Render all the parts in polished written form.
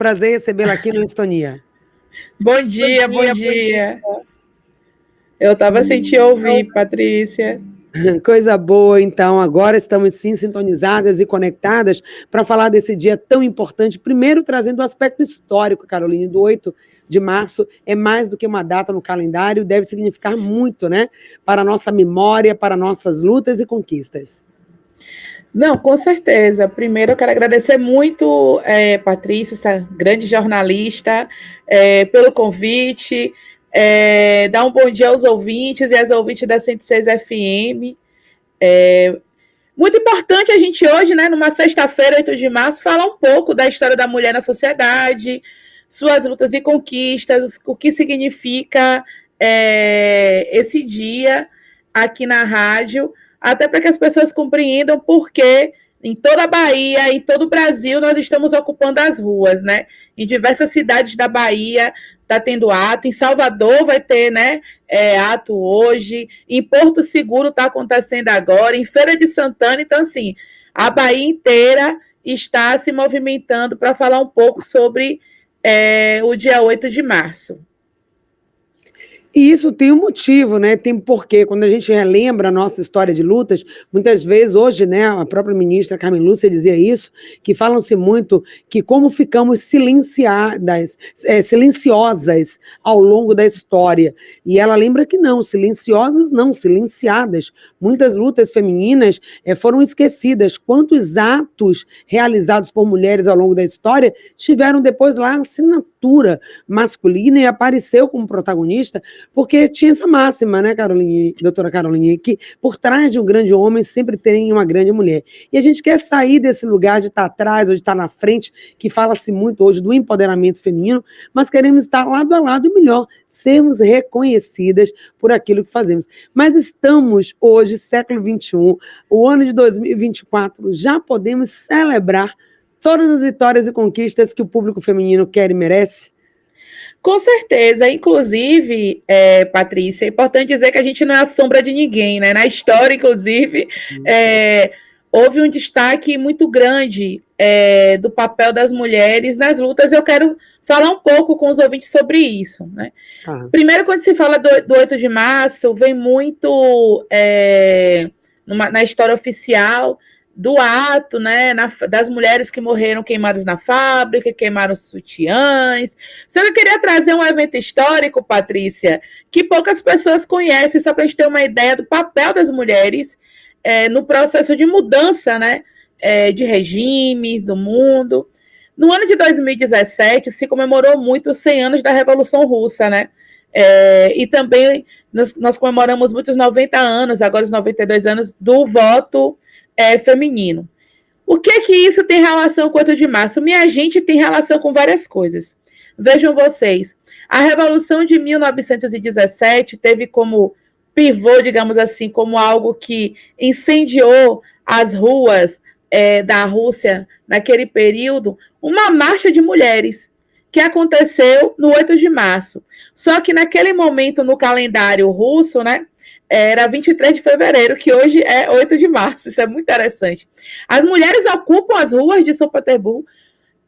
Prazer recebê-la aqui no Estonia. Bom dia, bom dia. Eu estava sem te ouvir, Patrícia. Coisa boa, então. Agora estamos sim sintonizadas e conectadas para falar desse dia tão importante. Primeiro, trazendo o aspecto histórico, Caroline, do 8 de março. É mais do que uma data no calendário, deve significar muito, né? Para a nossa memória, para nossas lutas e conquistas. Não, com certeza. Primeiro, eu quero agradecer muito, Patrícia, essa grande jornalista, pelo convite. Dar um bom dia aos ouvintes e às ouvintes da 106 FM. Muito importante a gente hoje, né, numa sexta-feira, 8 de março, falar um pouco da história da mulher na sociedade, suas lutas e conquistas, o que significa esse dia aqui na rádio, até para que as pessoas compreendam por que em toda a Bahia, em todo o Brasil, nós estamos ocupando as ruas, né? Em diversas cidades da Bahia está tendo ato, em Salvador vai ter, né, ato hoje, em Porto Seguro está acontecendo agora, em Feira de Santana. Então, assim, a Bahia inteira está se movimentando para falar um pouco sobre o dia 8 de março. E isso tem um motivo, né? Tem um porquê. Quando a gente relembra a nossa história de lutas, muitas vezes, hoje, né, a própria ministra Carmen Lúcia dizia isso, que falam-se muito que como ficamos silenciosas ao longo da história. E ela lembra que não, silenciosas não, silenciadas. Muitas lutas femininas foram esquecidas. Quantos atos realizados por mulheres ao longo da história tiveram depois lá a assinatura masculina e apareceu como protagonista, porque tinha essa máxima, né, Caroline, doutora Caroline, que por trás de um grande homem sempre tem uma grande mulher. E a gente quer sair desse lugar de estar atrás ou de estar na frente, que fala-se muito hoje do empoderamento feminino, mas queremos estar lado a lado e melhor, sermos reconhecidas por aquilo que fazemos. Mas estamos hoje, século XXI, o ano de 2024, já podemos celebrar todas as vitórias e conquistas que o público feminino quer e merece? Com certeza, inclusive, Patrícia, é importante dizer que a gente não é a sombra de ninguém, né? Na história, inclusive, houve um destaque muito grande do papel das mulheres nas lutas. Eu quero falar um pouco com os ouvintes sobre isso, né? Primeiro, quando se fala do 8 de março, vem muito na história oficial do ato, né, das mulheres que morreram queimadas na fábrica, queimaram sutiãs. Só que eu queria trazer um evento histórico, Patrícia, que poucas pessoas conhecem, só para a gente ter uma ideia do papel das mulheres no processo de mudança, né, de regimes do mundo. No ano de 2017, se comemorou muito os 100 anos da Revolução Russa, né? E também nós comemoramos muitos 90 anos, agora os 92 anos, do voto feminino. O que isso tem relação com o 8 de março? Minha gente, tem relação com várias coisas. Vejam vocês, a Revolução de 1917 teve como pivô, digamos assim, como algo que incendiou as ruas da Rússia naquele período, uma marcha de mulheres que aconteceu no 8 de março. Só que naquele momento, no calendário russo, né, era 23 de fevereiro, que hoje é 8 de março. Isso é muito interessante. As mulheres ocupam as ruas de São Petersburgo,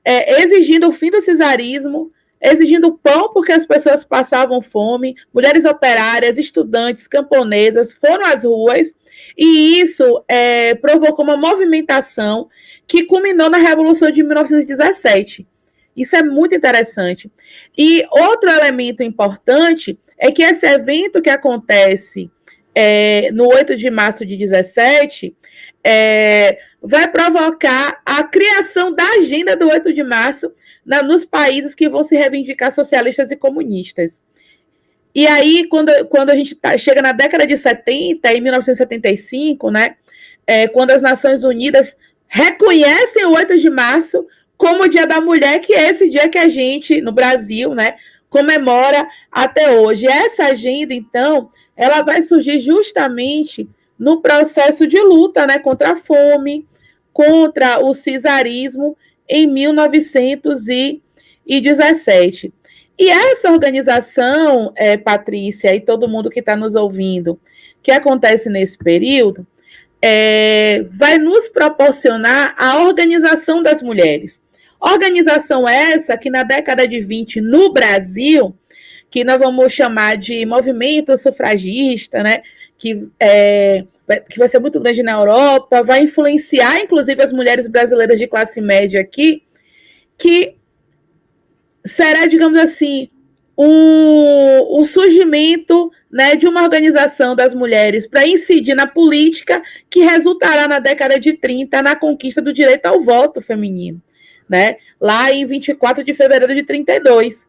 exigindo o fim do czarismo, exigindo pão porque as pessoas passavam fome. Mulheres operárias, estudantes, camponesas foram às ruas, e isso provocou uma movimentação que culminou na Revolução de 1917. Isso é muito interessante. E outro elemento importante é que esse evento que acontece no 8 de março de 17 vai provocar a criação da agenda do 8 de março nos países que vão se reivindicar socialistas e comunistas. E aí, quando a gente chega na década de 70, em 1975, né, quando as Nações Unidas reconhecem o 8 de março como o Dia da Mulher, que é esse dia que a gente, no Brasil, né, comemora até hoje. Essa agenda, então, ela vai surgir justamente no processo de luta, né, contra a fome, contra o czarismo, em 1917. E essa organização, Patrícia, e todo mundo que está nos ouvindo, que acontece nesse período, vai nos proporcionar a organização das mulheres. Organização essa que na década de 20, no Brasil, que nós vamos chamar de movimento sufragista, né? Que vai ser muito grande na Europa, vai influenciar, inclusive, as mulheres brasileiras de classe média aqui, que será, digamos assim, um surgimento, né, de uma organização das mulheres para incidir na política que resultará na década de 30 na conquista do direito ao voto feminino, né, lá em 24 de fevereiro de 32.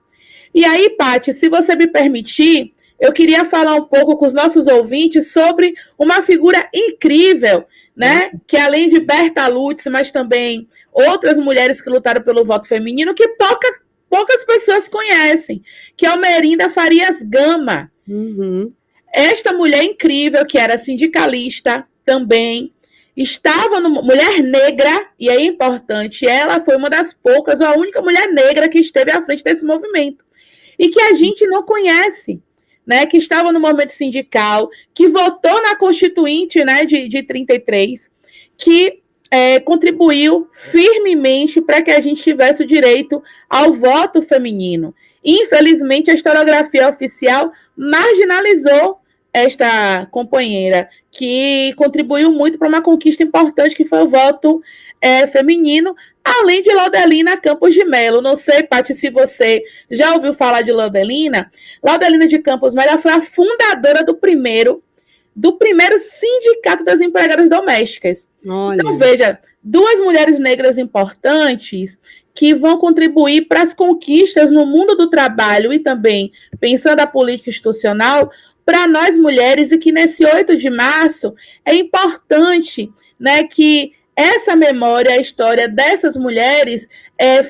E aí, Paty, se você me permitir, eu queria falar um pouco com os nossos ouvintes sobre uma figura incrível, né, que além de Berta Lutz, mas também outras mulheres que lutaram pelo voto feminino, que poucas pessoas conhecem, que é Almerinda Farias Gama. Uhum. Esta mulher incrível, que era sindicalista também, estava mulher negra, e é importante, ela foi uma das poucas, ou a única mulher negra que esteve à frente desse movimento, e que a gente não conhece, né, que estava no movimento sindical, que votou na Constituinte, né, de 33, que contribuiu firmemente para que a gente tivesse o direito ao voto feminino. Infelizmente, a historiografia oficial marginalizou esta companheira, que contribuiu muito para uma conquista importante, que foi o voto feminino, além de Laudelina Campos de Melo. Não sei, Paty, se você já ouviu falar de Laudelina. Laudelina de Campos Melo foi a fundadora do primeiro sindicato das empregadas domésticas. Olha. Então, veja, duas mulheres negras importantes que vão contribuir para as conquistas no mundo do trabalho e também, pensando a política institucional, para nós mulheres, e que nesse 8 de março é importante, né, que essa memória, a história dessas mulheres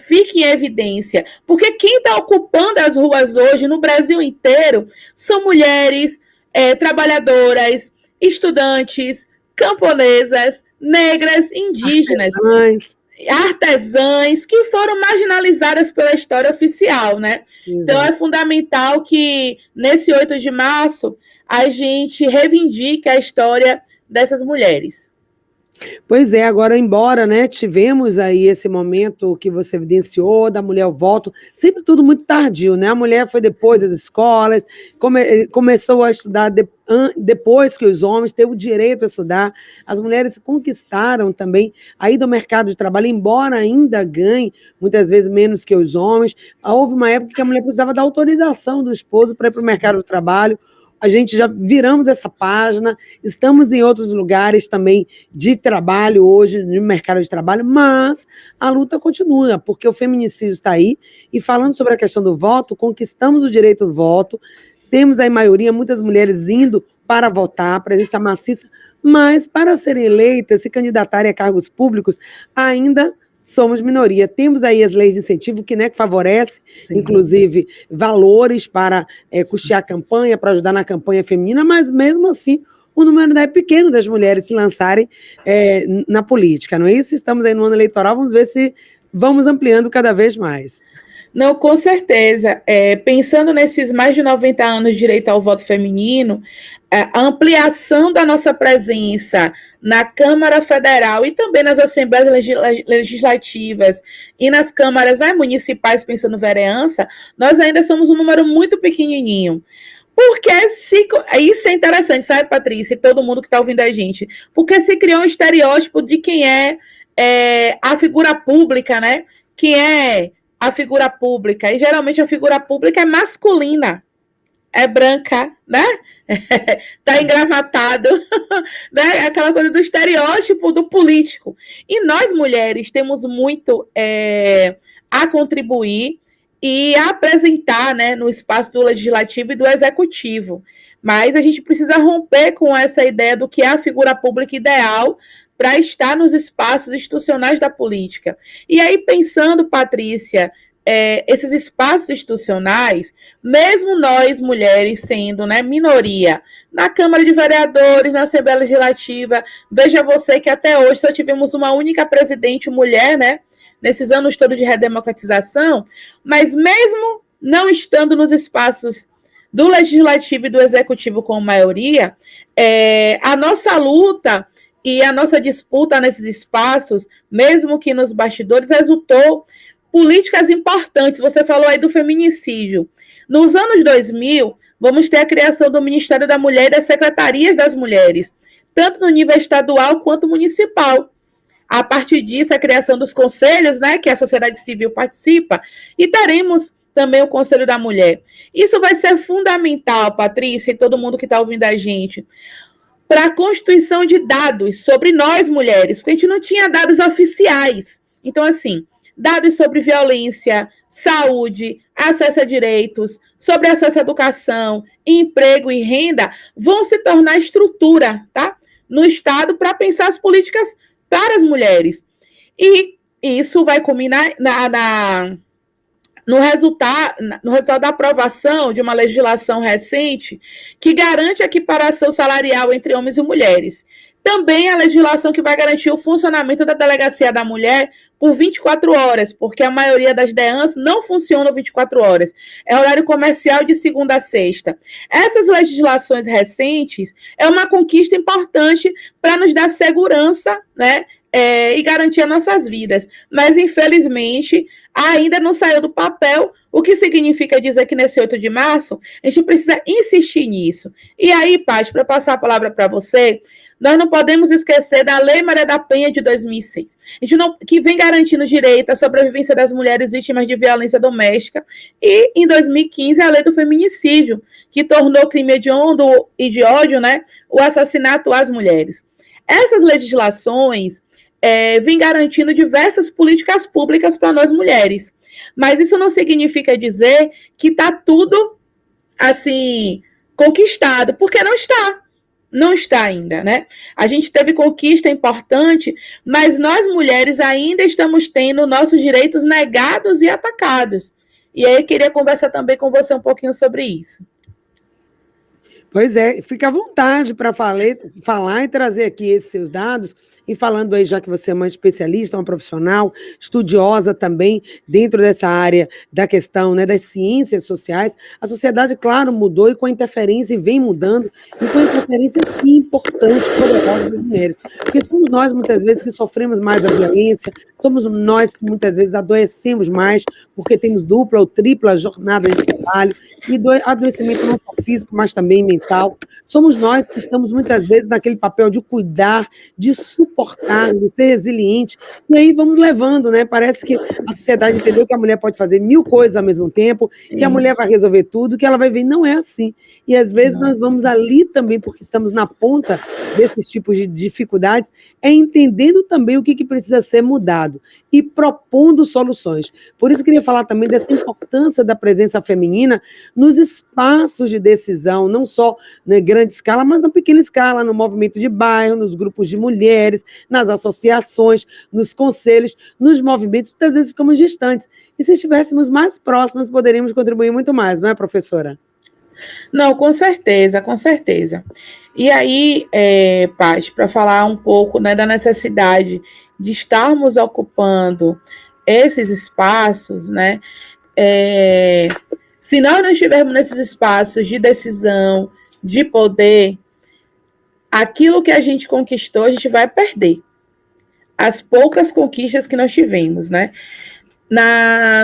fique em evidência. Porque quem está ocupando as ruas hoje no Brasil inteiro são mulheres trabalhadoras, estudantes, camponesas, negras, indígenas, artesãs, que foram marginalizadas pela história oficial, né? Exato. Então, é fundamental que, nesse 8 de março, a gente reivindique a história dessas mulheres. Pois é, agora, embora, né, tivemos aí esse momento que você evidenciou da mulher ao voto, sempre tudo muito tardio, né? A mulher foi depois das escolas, começou a estudar depois que os homens teve o direito a estudar. As mulheres conquistaram também aí do mercado de trabalho, embora ainda ganhe muitas vezes menos que os homens. Houve uma época que a mulher precisava da autorização do esposo para ir para o mercado de trabalho. A gente já viramos essa página, estamos em outros lugares também de trabalho hoje, no mercado de trabalho, mas a luta continua, porque o feminicídio está aí, e falando sobre a questão do voto, conquistamos o direito do voto, temos aí maioria, muitas mulheres indo para votar, presença maciça, mas para serem eleitas, se candidatarem a cargos públicos, ainda somos minoria. Temos aí as leis de incentivo que, né, que favorece, sim, inclusive, valores para custear a campanha, para ajudar na campanha feminina, mas mesmo assim o número é pequeno das mulheres se lançarem na política, não é isso? Estamos aí no ano eleitoral, vamos ver se vamos ampliando cada vez mais. Não, com certeza. Pensando nesses mais de 90 anos de direito ao voto feminino, a ampliação da nossa presença na Câmara Federal e também nas Assembleias Legislativas e nas câmaras municipais, pensando vereança, nós ainda somos um número muito pequenininho. Porque isso é interessante, sabe, Patrícia, e todo mundo que está ouvindo a gente, porque se criou um estereótipo de quem é a figura pública, né? Quem é a figura pública, e geralmente a figura pública é masculina, é branca, né? Tá engravatado, né? Aquela coisa do estereótipo do político. E nós, mulheres, temos muito a contribuir e a apresentar, né, no espaço do legislativo e do executivo. Mas a gente precisa romper com essa ideia do que é a figura pública ideal para estar nos espaços institucionais da política. E aí, pensando, Patrícia, esses espaços institucionais, mesmo nós, mulheres, sendo, né, minoria, na Câmara de Vereadores, na Assembleia Legislativa, veja você que até hoje só tivemos uma única presidente mulher, né, nesses anos todos de redemocratização, mas mesmo não estando nos espaços do Legislativo e do Executivo com maioria, a nossa luta e a nossa disputa nesses espaços, mesmo que nos bastidores, resultou políticas importantes. Você falou aí do feminicídio. Nos anos 2000, vamos ter a criação do Ministério da Mulher e das Secretarias das Mulheres, tanto no nível estadual quanto municipal. A partir disso, a criação dos conselhos, né, que a sociedade civil participa, e teremos também o Conselho da Mulher. Isso vai ser fundamental, Patrícia, e todo mundo que está ouvindo a gente, para a constituição de dados sobre nós, mulheres, porque a gente não tinha dados oficiais. Então, assim, dados sobre violência, saúde, acesso a direitos, sobre acesso à educação, emprego e renda, vão se tornar estrutura, tá? No Estado para pensar as políticas para as mulheres. E isso vai culminar no resultado da aprovação de uma legislação recente que garante a equiparação salarial entre homens e mulheres. Também a legislação que vai garantir o funcionamento da Delegacia da Mulher por 24 horas, porque a maioria das DEANs não funcionam 24 horas. É horário comercial de segunda a sexta. Essas legislações recentes é uma conquista importante para nos dar segurança, né, e garantir as nossas vidas. Mas, infelizmente, ainda não saiu do papel, o que significa dizer que nesse 8 de março a gente precisa insistir nisso. E aí, Paty, para passar a palavra para você, nós não podemos esquecer da Lei Maria da Penha de 2006, que vem garantindo o direito à sobrevivência das mulheres vítimas de violência doméstica, e, em 2015, a Lei do Feminicídio, que tornou crime hediondo e de ódio, né, o assassinato às mulheres. Essas legislações vêm garantindo diversas políticas públicas para nós mulheres, mas isso não significa dizer que está tudo, assim, conquistado, porque não está. Não está ainda, né? A gente teve conquista importante, mas nós mulheres ainda estamos tendo nossos direitos negados e atacados. E aí eu queria conversar também com você um pouquinho sobre isso. Pois é, fica à vontade para falar e trazer aqui esses seus dados. E falando aí, já que você é uma especialista, uma profissional, estudiosa também, dentro dessa área da questão, né, das ciências sociais, a sociedade, claro, mudou e com a interferência, e vem mudando, e com a interferência, sim, importante, poderosa das mulheres. Porque somos nós, muitas vezes, que sofremos mais a violência, somos nós que, muitas vezes, adoecemos mais, porque temos dupla ou tripla jornada de trabalho, e adoecimento não só físico, mas também mental. Somos nós que estamos, muitas vezes, naquele papel de cuidar, de suportar, de ser resiliente, e aí vamos levando, né? Parece que a sociedade entendeu que a mulher pode fazer 1000 coisas ao mesmo tempo, que a mulher vai resolver tudo, que ela vai ver, não é assim. E às vezes nós vamos ali também, porque estamos na ponta desses tipos de dificuldades, entendendo também o que precisa ser mudado e propondo soluções. Por isso eu queria falar também dessa importância da presença feminina nos espaços de decisão, não só na grande escala, mas na pequena escala, no movimento de bairro, nos grupos de mulheres, nas associações, nos conselhos, nos movimentos, muitas vezes ficamos distantes. E se estivéssemos mais próximas, poderíamos contribuir muito mais, não é, professora? Não, com certeza, com certeza. E aí, Paty, para falar um pouco, né, da necessidade de estarmos ocupando esses espaços, né, se nós não estivermos nesses espaços de decisão, de poder, aquilo que a gente conquistou, a gente vai perder. As poucas conquistas que nós tivemos, né?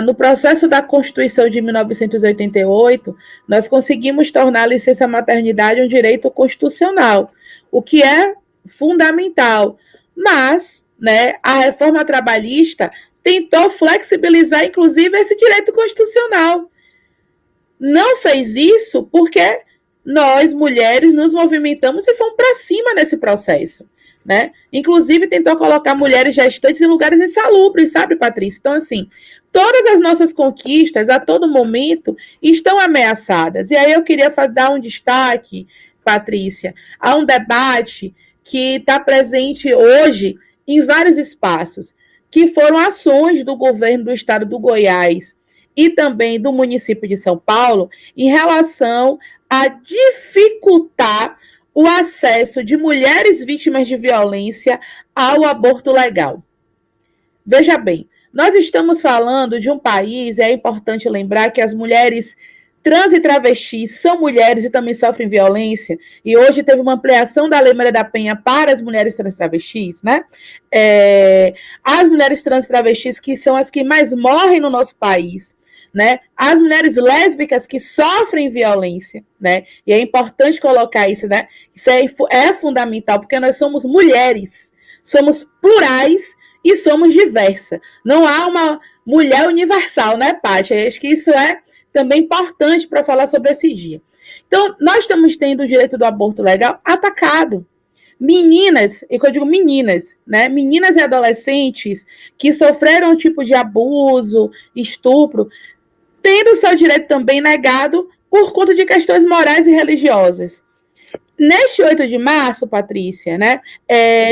No processo da Constituição de 1988, nós conseguimos tornar a licença maternidade um direito constitucional, o que é fundamental. Mas, né, a reforma trabalhista tentou flexibilizar, inclusive, esse direito constitucional. Não fez isso porque nós, mulheres, nos movimentamos e fomos para cima nesse processo, né? Inclusive, tentou colocar mulheres gestantes em lugares insalubres, sabe, Patrícia? Então, assim, todas as nossas conquistas, a todo momento, estão ameaçadas. E aí eu queria dar um destaque, Patrícia, a um debate que está presente hoje em vários espaços, que foram ações do governo do estado do Goiás e também do município de São Paulo em relação a dificultar o acesso de mulheres vítimas de violência ao aborto legal. Veja bem, nós estamos falando de um país, e é importante lembrar que as mulheres trans e travestis são mulheres e também sofrem violência, e hoje teve uma ampliação da Lei Maria da Penha para as mulheres trans travestis, né? As mulheres trans travestis, que são as que mais morrem no nosso país, né? As mulheres lésbicas que sofrem violência, né? E é importante colocar isso, né? Isso é fundamental, porque nós somos mulheres, somos plurais e somos diversas. Não há uma mulher universal, né, Paty? Acho que isso é também importante para falar sobre esse dia. Então, nós estamos tendo o direito do aborto legal atacado. Meninas, e quando eu digo meninas, né? Meninas e adolescentes que sofreram um tipo de abuso, estupro, tendo o seu direito também negado por conta de questões morais e religiosas. Neste 8 de março, Patrícia, né,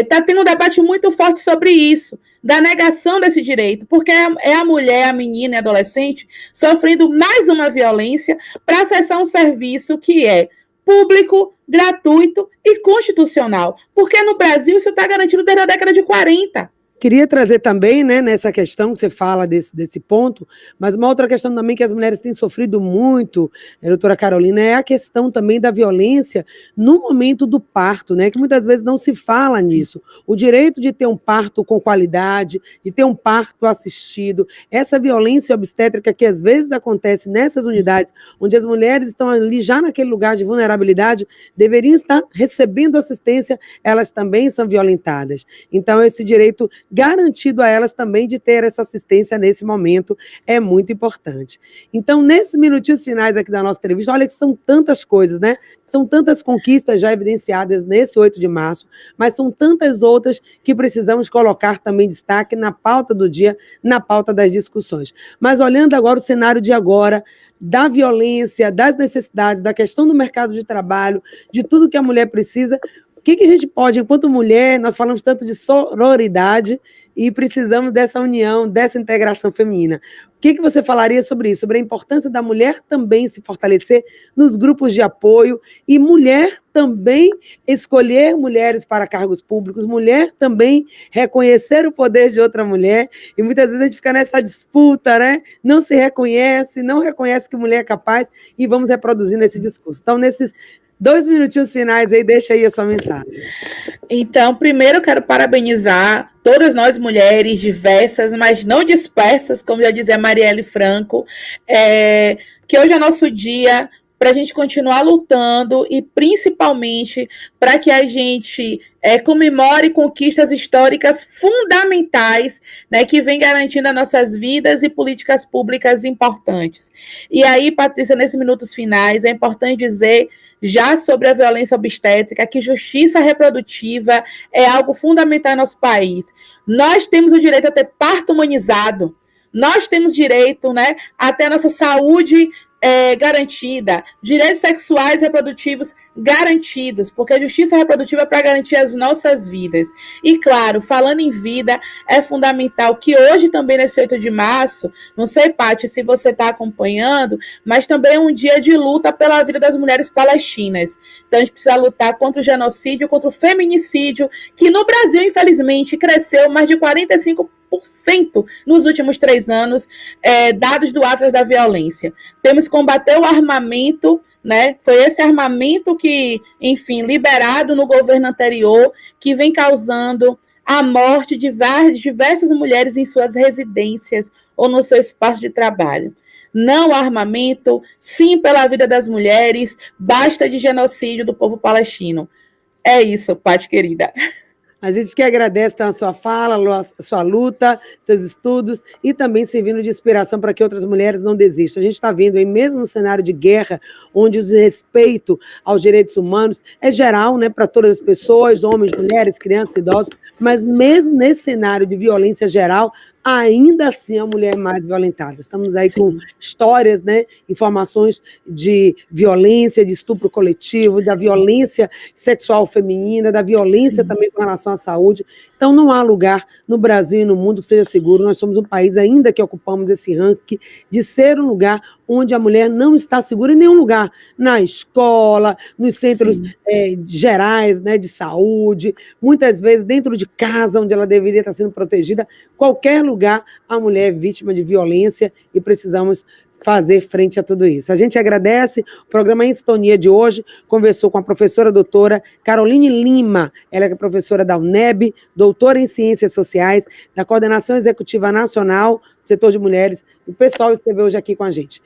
tá tendo um debate muito forte sobre isso, da negação desse direito, porque é a mulher, a menina e a adolescente sofrendo mais uma violência para acessar um serviço que é público, gratuito e constitucional, porque no Brasil isso está garantido desde a década de 40. Queria trazer também, né, nessa questão que você fala desse ponto, mas uma outra questão também que as mulheres têm sofrido muito, doutora Carolina, é a questão também da violência no momento do parto, né, que muitas vezes não se fala nisso. O direito de ter um parto com qualidade, de ter um parto assistido, essa violência obstétrica que às vezes acontece nessas unidades, onde as mulheres estão ali já naquele lugar de vulnerabilidade, deveriam estar recebendo assistência, elas também são violentadas. Então, esse direito garantido a elas também de ter essa assistência nesse momento é muito importante. Então, nesses minutinhos finais aqui da nossa entrevista, olha que são tantas coisas, né? São tantas conquistas já evidenciadas nesse 8 de março, mas são tantas outras que precisamos colocar também destaque na pauta do dia, na pauta das discussões. Mas olhando agora o cenário de agora, da violência, das necessidades, da questão do mercado de trabalho, de tudo que a mulher precisa, o que a gente pode, enquanto mulher, nós falamos tanto de sororidade e precisamos dessa união, dessa integração feminina. O que você falaria sobre isso? Sobre a importância da mulher também se fortalecer nos grupos de apoio e mulher também escolher mulheres para cargos públicos, mulher também reconhecer o poder de outra mulher, e muitas vezes a gente fica nessa disputa, né? Não se reconhece, não reconhece que mulher é capaz, e vamos reproduzindo esse discurso. Então, nesses 2 minutinhos finais aí, deixa aí a sua mensagem. Então, primeiro eu quero parabenizar todas nós mulheres diversas, mas não dispersas, como já dizia Marielle Franco, que hoje é nosso dia para a gente continuar lutando e principalmente para que a gente comemore conquistas históricas fundamentais, né, que vem garantindo as nossas vidas e políticas públicas importantes. E aí, Patrícia, nesses minutos finais, é importante dizer já sobre a violência obstétrica, que justiça reprodutiva é algo fundamental em nosso país. Nós temos o direito a ter parto humanizado, nós temos direito, né, a ter a nossa saúde garantida, direitos sexuais e reprodutivos garantidos, porque a justiça reprodutiva é para garantir as nossas vidas. E, claro, falando em vida, é fundamental que hoje também, nesse 8 de março, não sei, Paty, se você está acompanhando, mas também é um dia de luta pela vida das mulheres palestinas. Então, a gente precisa lutar contra o genocídio, contra o feminicídio, que no Brasil, infelizmente, cresceu mais de 45% nos últimos 3 anos, dados do Atlas da Violência. Temos que combater o armamento, né? Foi esse armamento que, enfim, liberado no governo anterior, que vem causando a morte de diversas mulheres em suas residências ou no seu espaço de trabalho. Não armamento, sim pela vida das mulheres, basta de genocídio do povo palestino. É isso, Paty querida. A gente que agradece a sua fala, a sua luta, seus estudos e também servindo de inspiração para que outras mulheres não desistam. A gente está vendo aí, mesmo no cenário de guerra, onde o desrespeito aos direitos humanos é geral, né, para todas as pessoas, homens, mulheres, crianças, idosos, mas mesmo nesse cenário de violência geral, ainda assim a mulher é mais violentada. Estamos aí com histórias, né, informações de violência, de estupro coletivo, da violência sexual feminina, da violência também com relação à saúde. Então não há lugar no Brasil e no mundo que seja seguro. Nós somos um país ainda que ocupamos esse ranking de ser um lugar onde a mulher não está segura em nenhum lugar, na escola, nos centros gerais, né, de saúde, muitas vezes dentro de casa, onde ela deveria estar sendo protegida, qualquer lugar a mulher é vítima de violência e precisamos fazer frente a tudo isso. A gente agradece. O programa Em Sintonia de hoje conversou com a professora doutora Caroline Lima, ela é professora da UNEB, doutora em Ciências Sociais, da Coordenação Executiva Nacional do Setor de Mulheres. O pessoal esteve hoje aqui com a gente.